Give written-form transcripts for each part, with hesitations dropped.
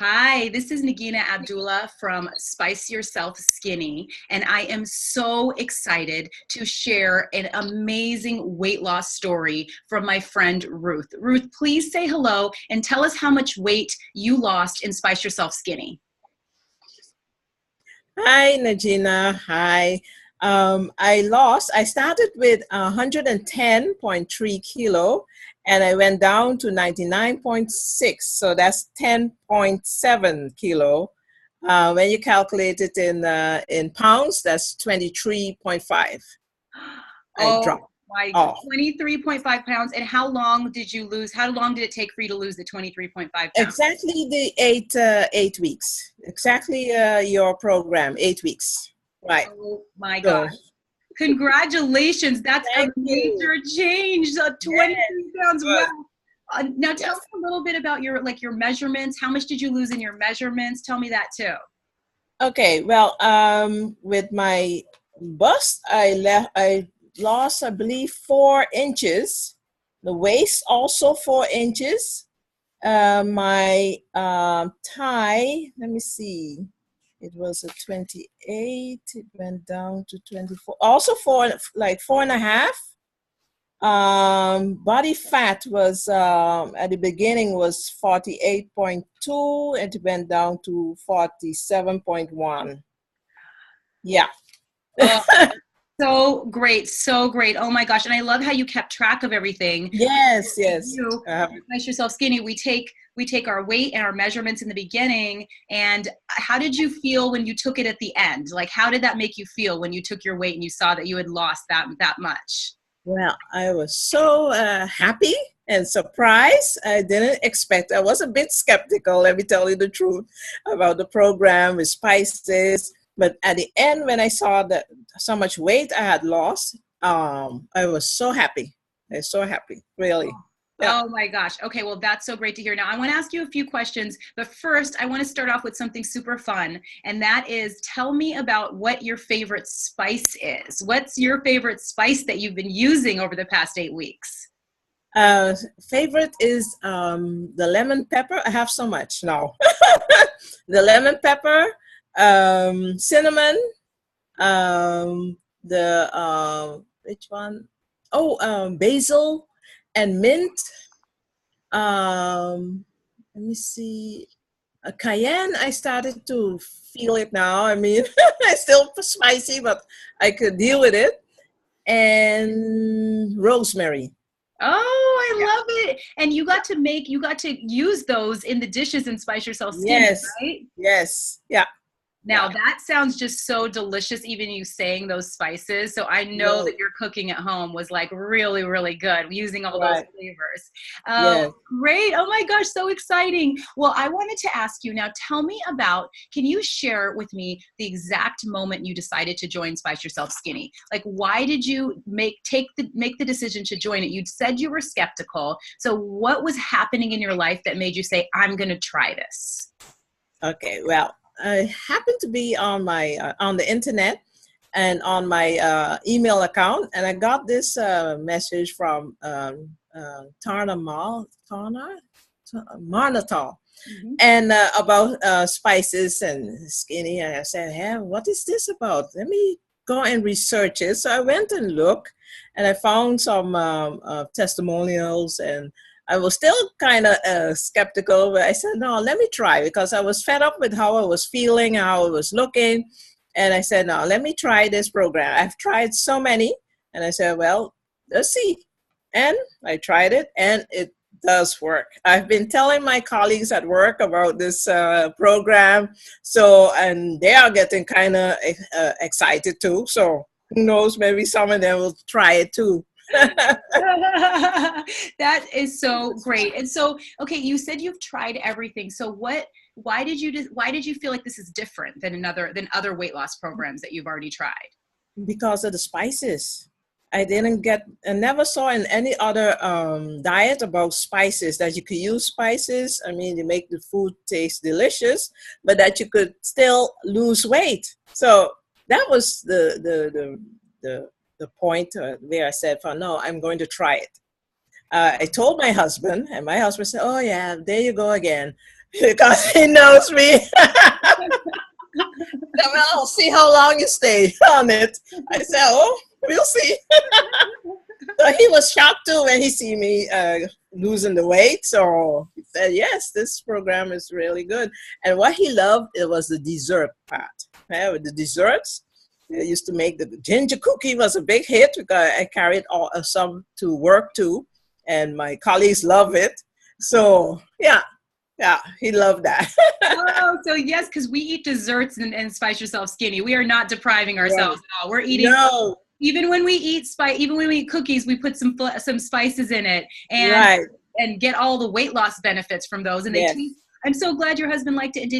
Hi, this is Nagina Abdullah from Spice Yourself Skinny, and I am so excited to share an amazing weight loss story from my friend Ruth. Ruth, please say hello and tell us how much weight you lost in Spice Yourself Skinny. Hi, Najina. Hi. I started with 110.3 kilo and I went down to 99.6. So that's 10.7 kilo. When you calculate it in pounds, that's 23.5. I Oh dropped my, off. 23.5 pounds. And how long did you lose? How long did it take for you to lose the 23.5 pounds? Exactly the 8 weeks. Exactly your program, 8 weeks. Right. Oh my God. So Congratulations. That's a thank you. major change. Yes, 23 pounds. Wow. good. Now tell me Yes. a little bit about your measurements. How much did you lose in your measurements? Tell me that too. Okay, well, with my bust, I lost, I believe, 4 inches. The waist also 4 inches. My thigh, let me see, it was a 28. It went down to 24. Also like 4.5. Body fat was at the beginning was 48.2. It went down to 47.1. Yeah. Oh, so great. So great. Oh my gosh. And I love how you kept track of everything. Yes, yes. You, Nice Yourself Skinny, we take our weight and our measurements in the beginning. And how did you feel when you took it at the end? Like, how did that make you feel when you took your weight and you saw that you had lost that much? Well, I was so happy and surprised. I didn't expect. I was a bit skeptical, let me tell you the truth, about the program with spices. But at the end, when I saw that so much weight I had lost, I was so happy. I was so happy, really. Yeah. Oh my gosh. Okay, well, that's so great to hear. Now, I want to ask you a few questions, but first, I want to start off with something super fun, and that is tell me about what your favorite spice is. What's your favorite spice that you've been using over the past 8 weeks? Uh, Favorite is the lemon pepper. I have so much now. The lemon pepper, cinnamon, the which one? Oh, basil and mint. Let me see. Cayenne. I started to feel it now. I mean, it's still spicy, but I could deal with it. And rosemary. Oh, I Yeah. love it. And you got to use those in the dishes and Spice Yourself Skinny, Yes. right? Yes. Yeah. Now Yeah. that sounds just so delicious, even you saying those spices. So I know Right. that your cooking at home was like really, really good using all those Right. flavors. Yes. Great. Oh my gosh, so exciting. Well, I wanted to ask you now, tell me about, can you share with me the exact moment you decided to join Spice Yourself Skinny? Like, why did you make the decision to join it? You said you were skeptical. So what was happening in your life that made you say, I'm going to try this? Okay. Well, I happen to be on my on the internet and on my email account, and I got this message from Marnatal, Mhm. and about spices and skinny. And I said, "Hey, what is this about? Let me go and research it." So I went and looked, and I found some testimonials, and I was still kind of skeptical, but I said, "No, let me try," because I was fed up with how I was feeling, how I was looking, and I said, "No, let me try this program." I've tried so many, and I said, "Well, let's see." And I tried it, and it does work. I've been telling my colleagues at work about this program, so and they are getting kind of excited too. So who knows? Maybe some of them will try it too. That is so great. And so, okay, you said you've tried everything. So why did you feel like this is different than other weight loss programs that you've already tried? Because of the spices. I never saw in any other diet about spices that you could use spices. I mean, they make the food taste delicious, but that you could still lose weight. So that was the point where I said, "For no, I'm going to try it." I told my husband, and my husband said, "Oh yeah, there you go again," because he knows me. Well, I'll see how long you stay on it. I said, "Oh, we'll see." So he was shocked too when he see me losing the weight. So he said, "Yes, this program is really good." And what he loved, it was the dessert part. With the desserts, I used to make the ginger cookie was a big hit because I carried all some to work too, and my colleagues love it. So yeah, he loved that. Oh, so yes, because we eat desserts and spice yourself skinny. We are not depriving ourselves at all. We're eating. No, Even when we eat even when we eat cookies, we put some spices in it right. and get all the weight loss benefits from those. And Yes. I'm so glad your husband liked it. And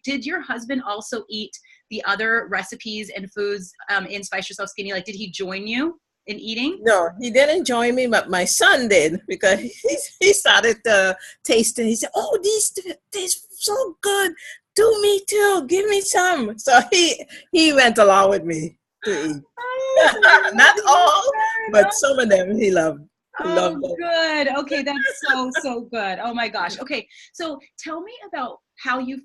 did your husband also eat the other recipes and foods in Spice Yourself Skinny? Like, did he join you in eating? No, he didn't join me, but my son did because he started tasting. He said, "Oh, these taste so good. Do me too. Give me some." So he went along with me to eat. Oh, Not all, but some of them he loved. He oh, loved them. good. Okay, that's so good. Oh my gosh. Okay, so tell me about how you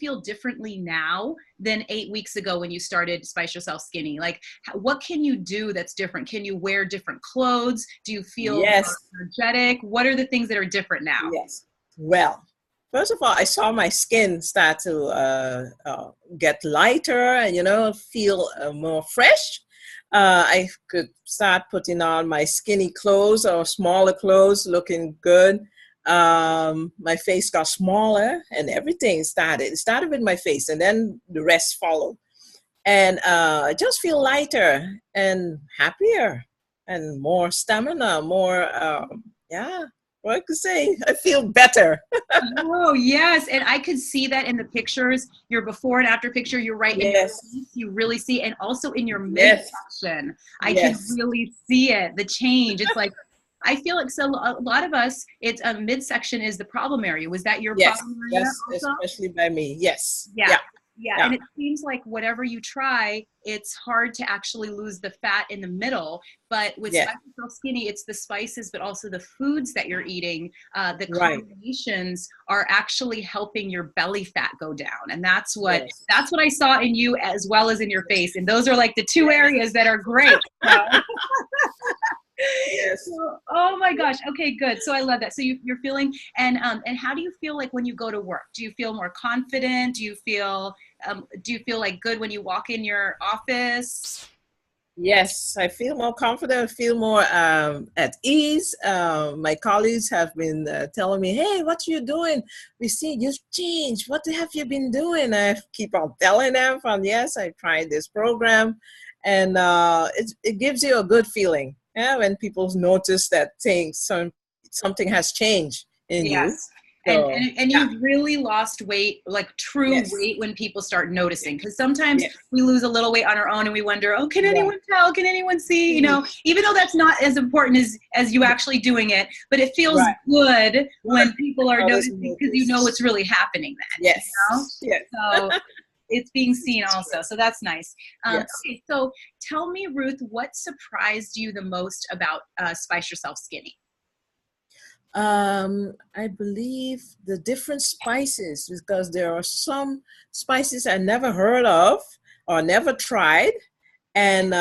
feel differently now than 8 weeks ago when you started Spice Yourself Skinny. Like, what can you do that's different? Can you wear different clothes? Do you feel Yes. more energetic? What are the things that are different now? Yes. Well, first of all, I saw my skin start to get lighter and feel more fresh. I could start putting on my skinny clothes or smaller clothes, looking good. My face got smaller and everything started. It started with my face and then the rest followed. And I just feel lighter and happier and more stamina, what I could say, I feel better. Oh, yes. And I could see that in the pictures, your before and after picture, you're right in your Yes. face, you really see, and also in your Yes. midsection. I Yes. can really see it, the change. It's like, I feel like so a lot of us, it's midsection is the problem area. Was that your Yes. problem area Yes. also? Especially by me. Yes. Yeah. Yeah. Yeah. And it seems like whatever you try, it's hard to actually lose the fat in the middle. But with Yes. Spice Yourself Skinny, it's the spices, but also the foods that you're eating. The Right. combinations are actually helping your belly fat go down. And that's what Yes. I saw in you as well as in your face. And those are like the two areas that are great. So. Yes. Oh my gosh. Okay, good. So I love that. So you're feeling, and how do you feel like when you go to work? Do you feel more confident? Do you feel like good when you walk in your office? Yes, I feel more confident. I feel more at ease. My colleagues have been telling me, "Hey, what you doing? We see you changed. What have you been doing?" I keep on telling them, "Yes, I tried this program," and it gives you a good feeling. Yeah, when people notice that something has changed in you. Yes. So And yeah, you've really lost weight, like true yes, weight, when people start noticing. Because sometimes yes, we lose a little weight on our own and we wonder, oh, can right. anyone tell? Can anyone see? Even though that's not as important as you actually doing it, but it feels Right. good when people are Others noticing because you know what's really happening then. Yes, yes, So it's being seen also. So that's nice. yes. Okay, so tell me, Ruth, what surprised you the most about Spice Yourself Skinny? I believe the different spices, because there are some spices I never heard of or never tried, and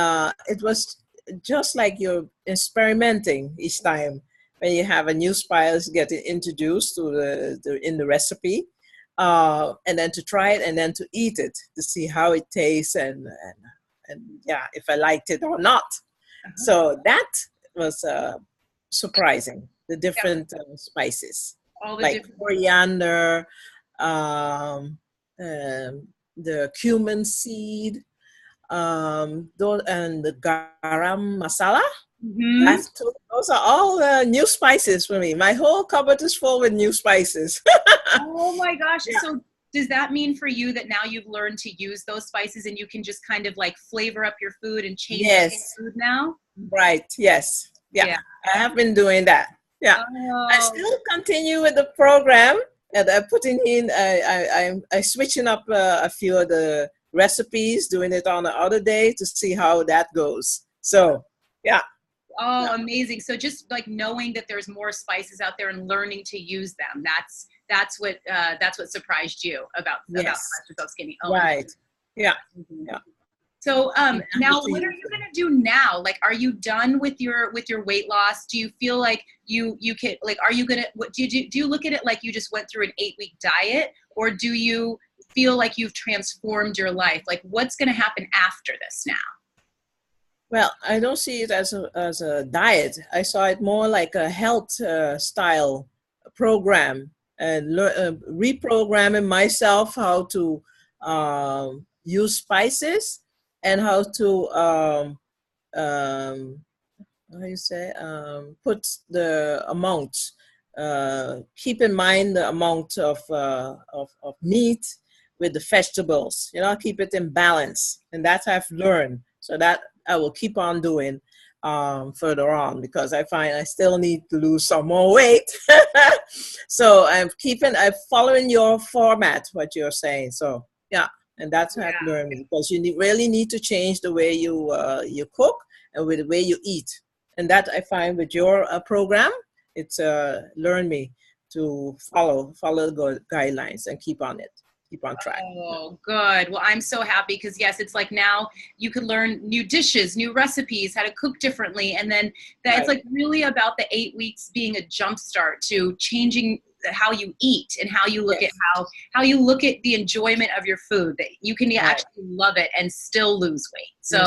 it was just like you're experimenting each time when you have a new spice getting introduced to in the recipe, and then to try it and then to eat it to see how it tastes and yeah, if I liked it or not. So that was surprising. The Yep. different spices All the like different. coriander, um, the cumin seed, and the garam masala. Mhm. Those are all new spices for me. My whole cupboard is full with new spices. Oh my gosh. Yeah. So does that mean for you that now you've learned to use those spices and you can just kind of like flavor up your food and change up your Yes, food now? right. Yes. Yeah, Yeah. I have been doing that. Yeah. I Oh, still continue with the program and I'm putting in, I'm switching up a few of the recipes, doing it on the other day to see how that goes. So, yeah. Oh, Yeah. amazing. So just like knowing that there's more spices out there and learning to use them. That's what surprised you about Yes. Spice Yourself Skinny. Oh, Right. Yeah. amazing. Yeah. So I'm happy now to what are use you them. gonna do now? Like, are you done with your weight loss? Do you feel like you can, like, are you gonna, what do you look at it like you just went through an 8-week diet, or do you feel like you've transformed your life? Like, what's gonna happen after this now? Well, I don't see it as a diet. I saw it more like a health style program, and reprogramming myself how to use spices, and how to um, how you say, put the amount, keep in mind the amount of meat with the vegetables, keep it in balance. And that I've learned. So that I will keep on doing further on, because I find I still need to lose some more weight. So I'm following your format, what you're saying. So yeah, and that's what I've Yeah. learned, because you really need to change the way you cook, and with the way you eat. And that I find with your program, it's learn me to follow the guidelines and keep on it, keep on track. Oh, good. Well, I'm so happy because yes, it's like now you can learn new dishes, new recipes, how to cook differently. And then that it's Right. like really about the 8 weeks being a jump start to changing how you eat and how you look at Yes. how you look at the enjoyment of your food, that you can Right. actually love it and still lose weight. So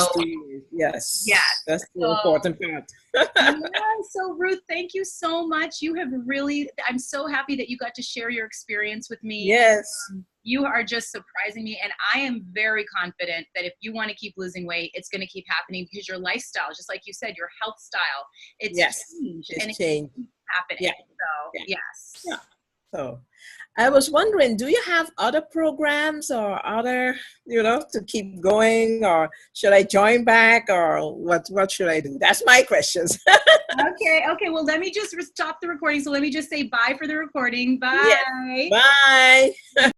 Yes, yes. that's the So important part. yeah, so Ruth, thank you so much. You have really, I'm so happy that you got to share your experience with me. Yes. You are just surprising me, and I am very confident that if you want to keep losing weight, it's going to keep happening, because your lifestyle, just like you said, your health style, it's Yes. changed and It's it's changed. happening. Yeah. So Yeah. yes. Yeah. So I was wondering, do you have other programs or other, to keep going, or should I join back, or what should I do? That's my questions. Okay. Well, let me just stop the recording. So let me just say bye for the recording. Yes. Bye. Bye.